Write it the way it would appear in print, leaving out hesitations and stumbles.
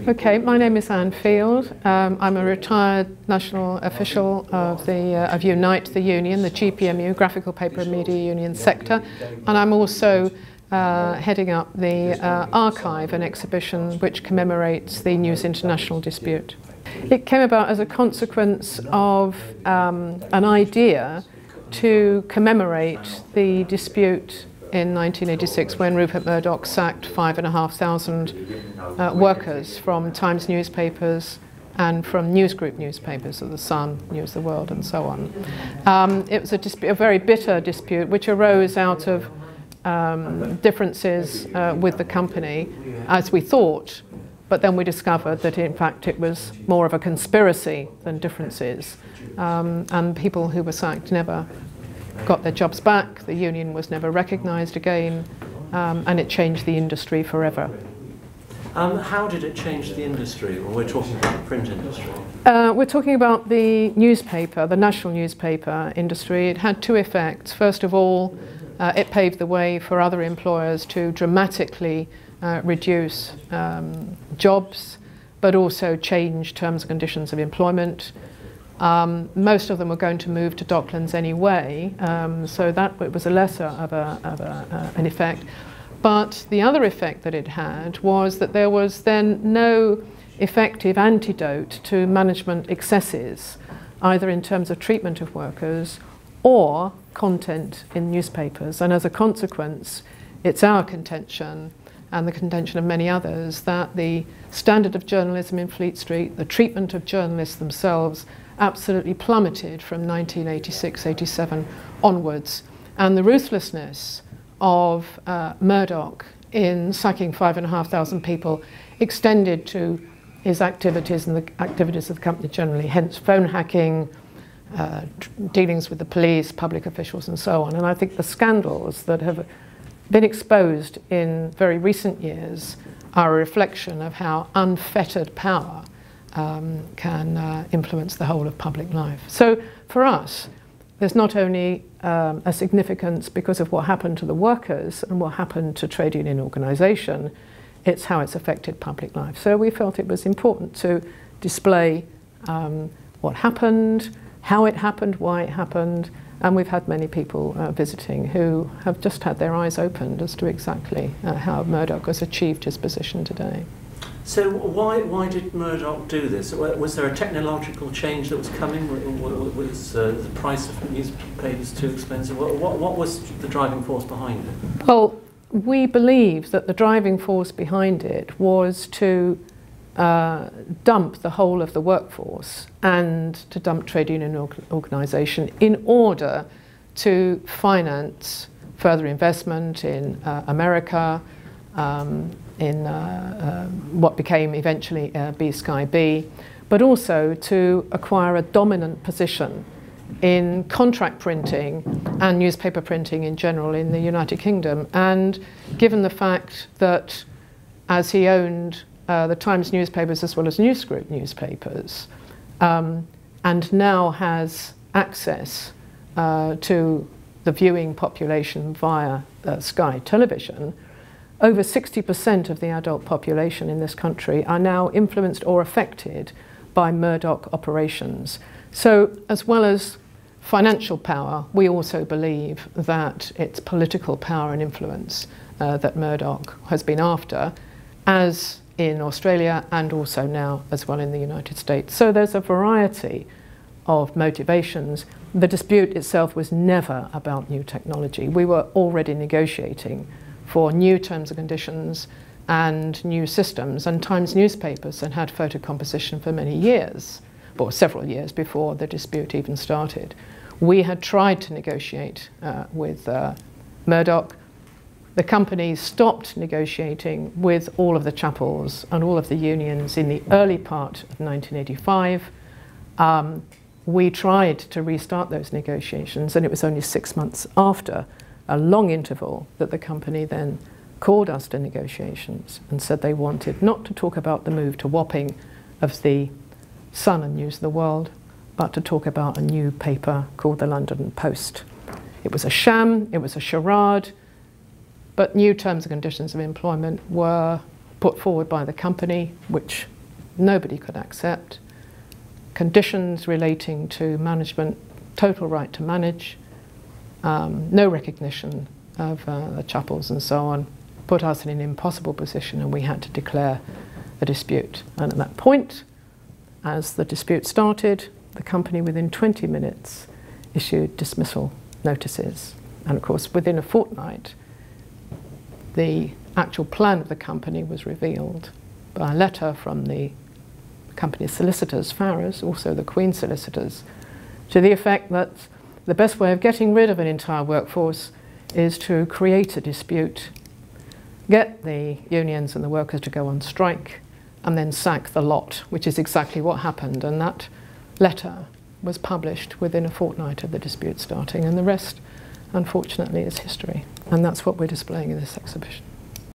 Okay, my name is Anne Field. I'm a retired national official of Unite, the union, the GPMU, Graphical Paper and Media Union sector, and I'm also heading up the archive, an exhibition which commemorates the News International dispute. It came about as a consequence of an idea to commemorate the dispute in 1986 when Rupert Murdoch sacked 5,500 workers from Times newspapers and from newsgroup newspapers, so The Sun, News of the World and so on. It was a very bitter dispute which arose out of differences with the company, as we thought, but then we discovered that in fact it was more of a conspiracy than differences, and people who were sacked never got their jobs back, the union was never recognised again, and it changed the industry forever. How did it change the industry when we're talking about the print industry? We're talking about the newspaper, the national newspaper industry. It had two effects. First of all, it paved the way for other employers to dramatically reduce jobs, but also change terms and conditions of employment. Most of them were going to move to Docklands anyway, so that was a lesser of an effect. But the other effect that it had was that there was then no effective antidote to management excesses, either in terms of treatment of workers or content in newspapers. And as a consequence, it's our contention, and the contention of many others, that the standard of journalism in Fleet Street, the treatment of journalists themselves, absolutely plummeted from 1986-87 onwards, and the ruthlessness of Murdoch in sacking 5,500 people extended to his activities and the activities of the company generally, hence phone hacking, dealings with the police, public officials and so on. And I think the scandals that have been exposed in very recent years are a reflection of how unfettered power can influence the whole of public life. So for us, there's not only a significance because of what happened to the workers and what happened to trade union organisation, it's how it's affected public life. So we felt it was important to display what happened, how it happened, why it happened, and we've had many people visiting who have just had their eyes opened as to exactly how Murdoch has achieved his position today. So why did Murdoch do this? Was there a technological change that was coming? Was the price of newspapers too expensive? What was the driving force behind it? Well, we believe that the driving force behind it was to dump the whole of the workforce and to dump trade union organisation in order to finance further investment in America, in what became eventually B-Sky B, but also to acquire a dominant position in contract printing and newspaper printing in general in the United Kingdom. And given the fact that as he owned the Times newspapers as well as newsgroup newspapers, and now has access to the viewing population via Sky television, over 60% of the adult population in this country are now influenced or affected by Murdoch operations. So as well as financial power, we also believe that it's political power and influence that Murdoch has been after, as in Australia and also now as well in the United States. So there's a variety of motivations. The dispute itself was never about new technology. We were already negotiating for new terms and conditions and new systems, and Times newspapers had had photo composition for many years, or several years before the dispute even started. We had tried to negotiate with Murdoch. The company stopped negotiating with all of the chapels and all of the unions in the early part of 1985. We tried to restart those negotiations, and it was only 6 months after a long interval that the company then called us to negotiations and said they wanted not to talk about the move to Wapping of the Sun and News of the World, but to talk about a new paper called the London Post. It was a sham, it was a charade, but new terms and conditions of employment were put forward by the company, which nobody could accept, conditions relating to management, total right to manage, no recognition of the chapels and so on, put us in an impossible position, and we had to declare a dispute. And at that point, as the dispute started, the company within 20 minutes issued dismissal notices. And of course, within a fortnight, the actual plan of the company was revealed by a letter from the company's solicitors, Farrers, also the Queen's solicitors, to the effect that the best way of getting rid of an entire workforce is to create a dispute, get the unions and the workers to go on strike, and then sack the lot, which is exactly what happened. And that letter was published within a fortnight of the dispute starting, and the rest, unfortunately, is history. And that's what we're displaying in this exhibition.